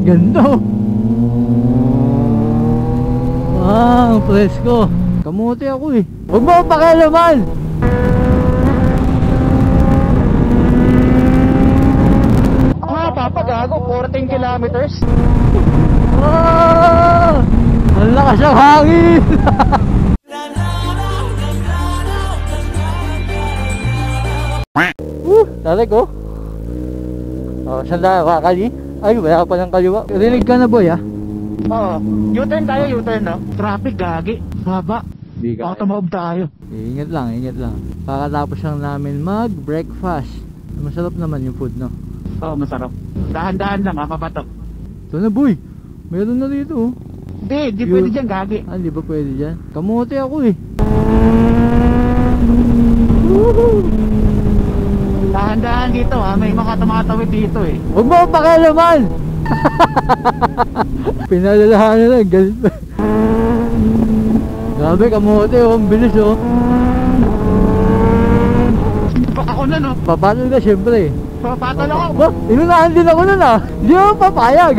Ganda. Ang presko. Kamote ako eh. Huwag mo pakialaman. Papagago, 14 kilometers. Ang lakas ng hangin. Talag oh. Saan na kakali? Ay, wala pa ng kaliwa. Rinig ka na boy ah. Oo. U-turn tayo, U-turn no? Traffic gagi. Haba. Di ka. Automob tayo. Ingat lang, ingat lang. Pakatapos lang namin mag-breakfast. Masarap naman yung food no? Oo, masarap. Dahan-dahan lang ha, papatok. Ito na boy. Meron na dito oh. Di pwede dyan gagi. Ah, di ba pwede dyan? Kamote ako eh. Dahan-dahan dito ha, may mga tumatawid dito eh. Huwag mo pakialaman. Pinalalahanan lang, galit pa. Grabe, kamote oh, ang bilis oh. Ako na no. Papatol ka syempre. Papatol ako. Ba, inunahan din ako nun ah. Hindi ako papayag.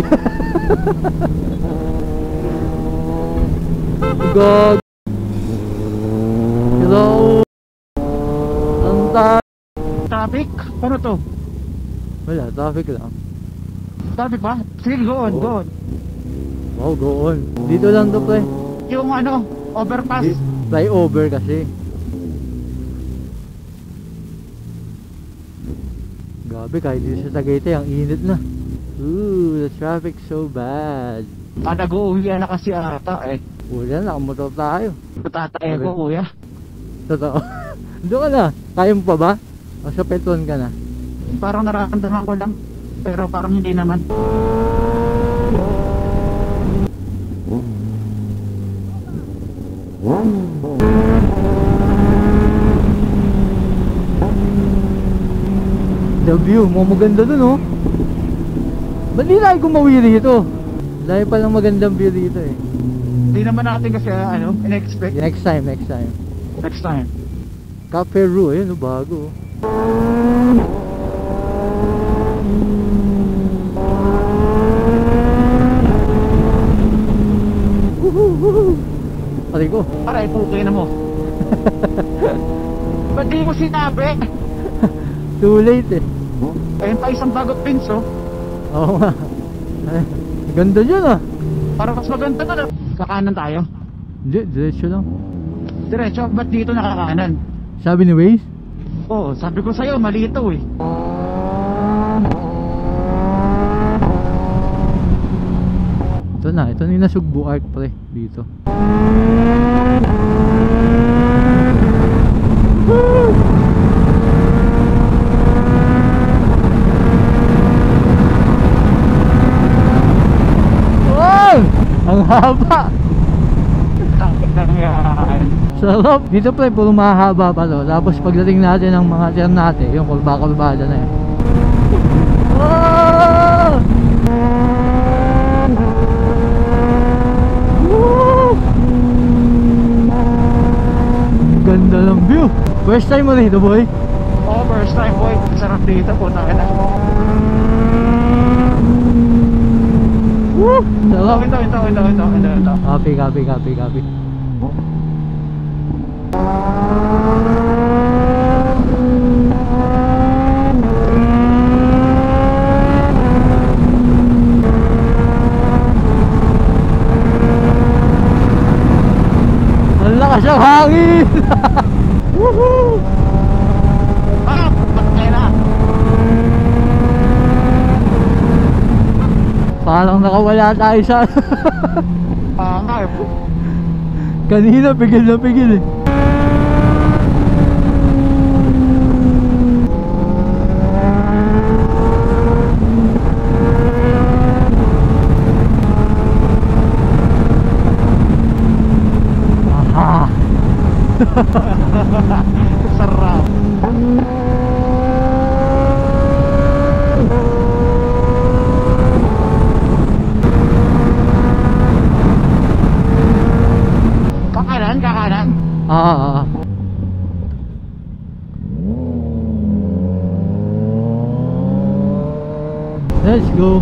God. Hello. Ang Traffic? Ano to? wala, traffic lang. Traffic ba? Sige, go on, go on. Wow, go on. Dito lang to pre. Yung ano, overpass. Flyover kasi. Grabe, kahit dito sa Tagaytay, ang init na. Ooh, the traffic so bad. Nag-uuwi na kasi ata eh. Wala, nakamotor tayo. Tatay ko kuya. Totoo. Doon ka na. Kaya mo pa ba? O sa Petron ka na? Parang nararamdaman ko lang. Pero parang hindi naman. The view, maganda dun oh. Ba't di tayo gumawi rito? Dahil palang magandang view dito eh. Hindi naman natin kasi ano, in-expect. Next time, next time. Next time. Cafe Ru, ayun oh, bago. Aray ko. Aray, puto na mo. Ba't di mo sinabi? Too late eh. Ayun pa isang bagot pins oh. Oo nga. Ay, ganda dyan ah. Para mas maganda na. Kakanan tayo. Hindi, diretso lang. Diretso, ba't dito nakakanan? Sabi ni Waze? Oo, sabi ko sa'yo, mali ito eh. Ito na yung Nasugbu Arc pre, dito. Wow! Ang haba! Sarap! Dito pre, puro mahaba pa to. Tapos pagdating natin ng mga Ternate, yung kulba-kulbada na yun. Wow! Ganda ng view. First time mo dito boy? Oo, first time boy. Sarap dito po na. Woo! Sarap. Ito. Copy. Ang lakas ng hangin. Woohoo! Patay na. Parang nakawala tayo sa Nga eh. kanina, pigil na pigil eh. Aha. Sarap. Kakanan. Let's go.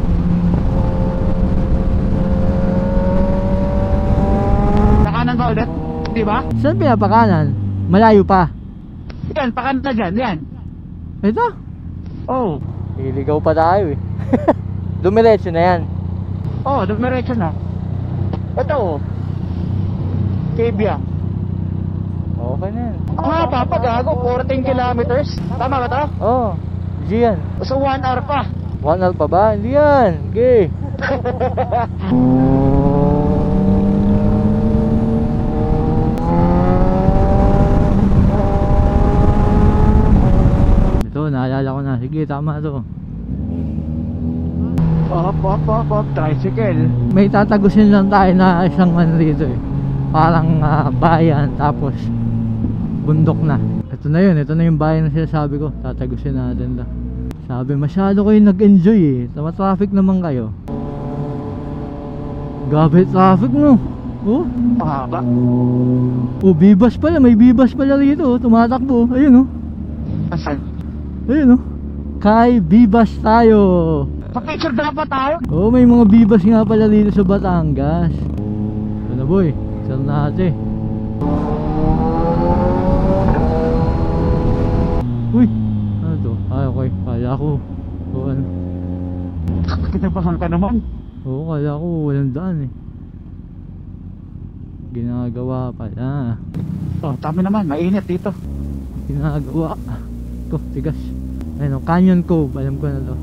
Nakanan ka ulit, di ba? Saan pinapakanan? Malayo pa. Yan, pakanan na dyan, yan. Ito. Oh, Iligaw pa tayo eh. Dumiretso na yan. oh, dumiretso na. Ito, oh. Kibia. Okay na yan. Ang haba pa, gago, 14 kilometers. Tama ba to? Oh, G yan. So 1 hour pa. 1 hour pa ba? Hindi yan. Okay. Ito, naalala ko na. Sige, tama to. Op, tricycle. May tatagusin lang tayo na isang ano dito eh. Parang bayan, tapos bundok na. Ito na yun, ito na yung bayan na sinasabi ko. Tatagusin natin to. Sabi, masyado kayo nag-enjoy eh. Tama-traffic naman kayo. Gabi traffic no. Oh, Mahaba. oh, bibas pala, may bibas pala rito, oh. Tumatakbo, ayun oh. Asan? Ayun oh. Kay bibas tayo. Pa-picture dapat tayo. Oh, may mga bibas nga pala dito sa Batangas. Ito na boy, saan natin? Uy, ano to? Ay okay, kaya ko ano? Kinabahan ka naman. Oo, kaya ko walang daan eh. Ginagawa pala. Oh, tama naman, mainit dito. Ginagawa. Ito, tigas. Ayun o, Canyon Cove, alam ko na to.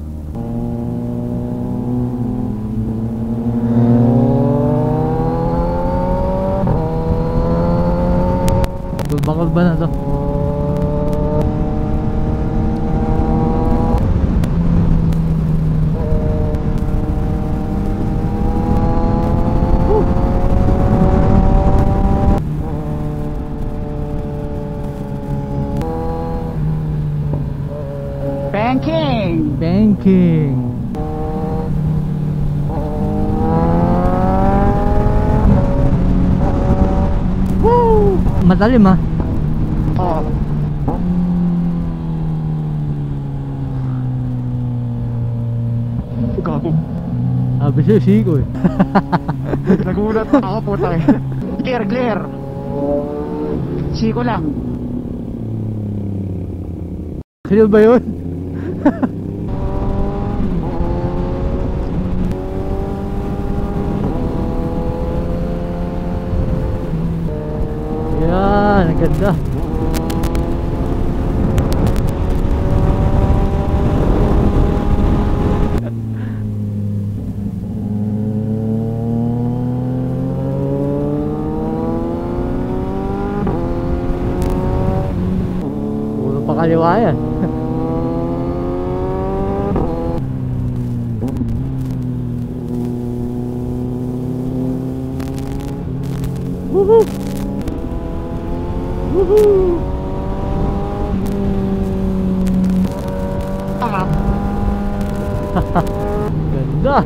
Bakal ba na to? Banking! Banking. Woo! Matalim ah. Oh. Gago. Sabi sa'yo, siko eh. Nagulat ako po tayo. Clear. Siko lang. Clear ba yun? Yan, ang ganda. Puro pa kaliwa yan. Woohoo! Woohoo! Ganda!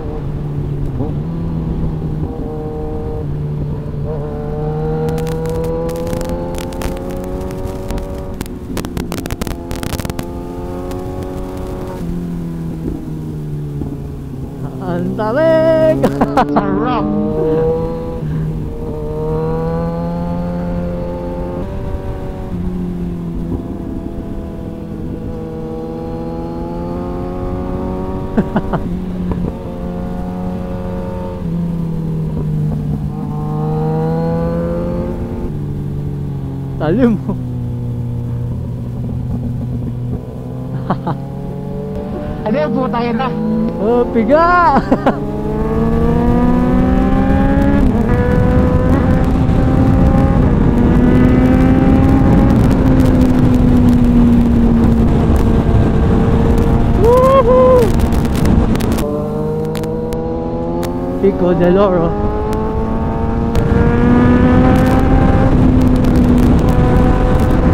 Ang tarik! Sarap! Talim mo. Ano yung puta yun na? Oh, piga! Woohoo! Pico del Oro.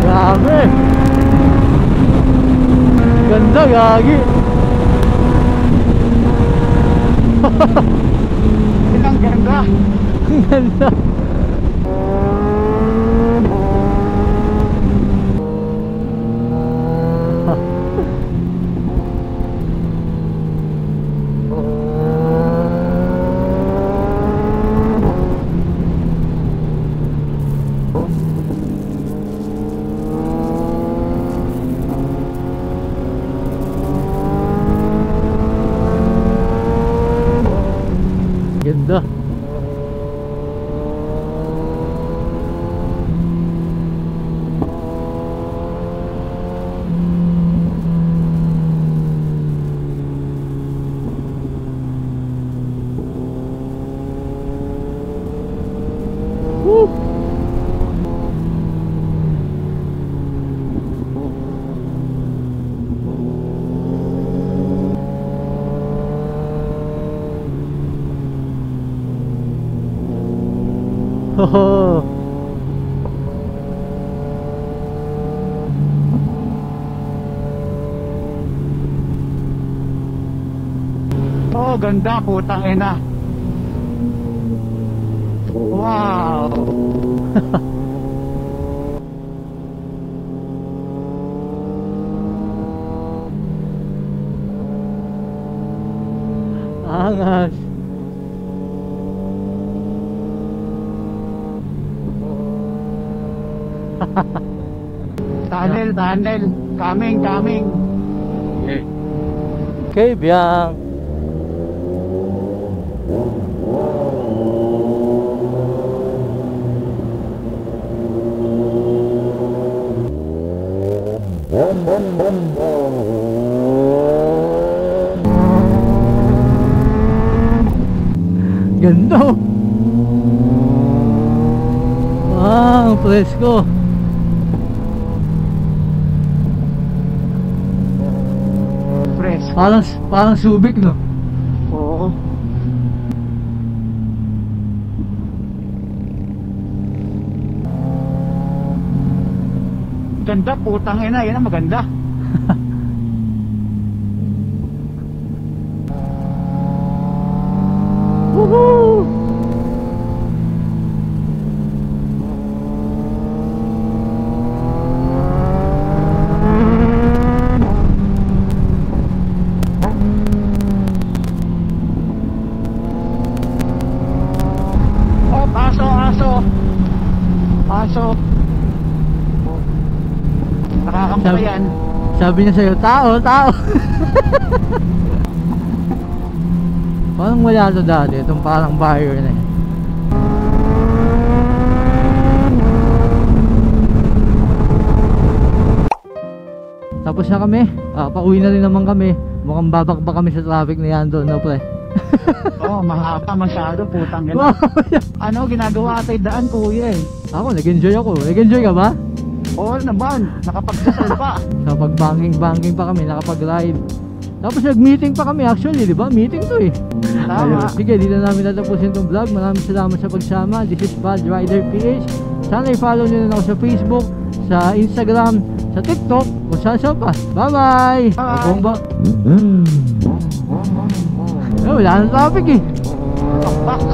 Grabe! Ganda, gagi! Ilang ganda. Ang ganda! Ganda. Woo! Hoho! Oh, ganda, putang ina. Wow. Angas. Tunnel, tunnel. Coming, coming. Okay, Biang. Ganda. Wow, presko. Fresh. Parang Subic, no? Oo. Ganda, putang ina. Yan ang maganda. Woohoo! Oh, aso, aso. Aso. Nakakampa yan. Sabi niya sa'yo, tao, tao. Parang wala to dati, itong parang buyer na eh. Tapos na kami, pauwi na rin naman kami. Mukhang babakbak kami sa traffic na yan doon, no pre? Oh, mahaba masyado, putang ina. Ano ginagawa tayo daan, kuya eh? Ako, nag-enjoy ako. Nag-enjoy ka ba? Oo naman, nakapagdasal pa. Sa pag-banking pa kami, nakapag-ride. Tapos nag-meeting pa kami actually, di ba? Meeting to eh. Tama. Ayun. Sige, dito namin tatapusin tong vlog. Maraming salamat sa pagsama. This is Bad Rider PH. Sana i-follow nyo na ako sa Facebook, sa Instagram, sa TikTok, kung saan pa. Bye-bye! Bye. Bomba. Wala nang traffic eh. Bakbak.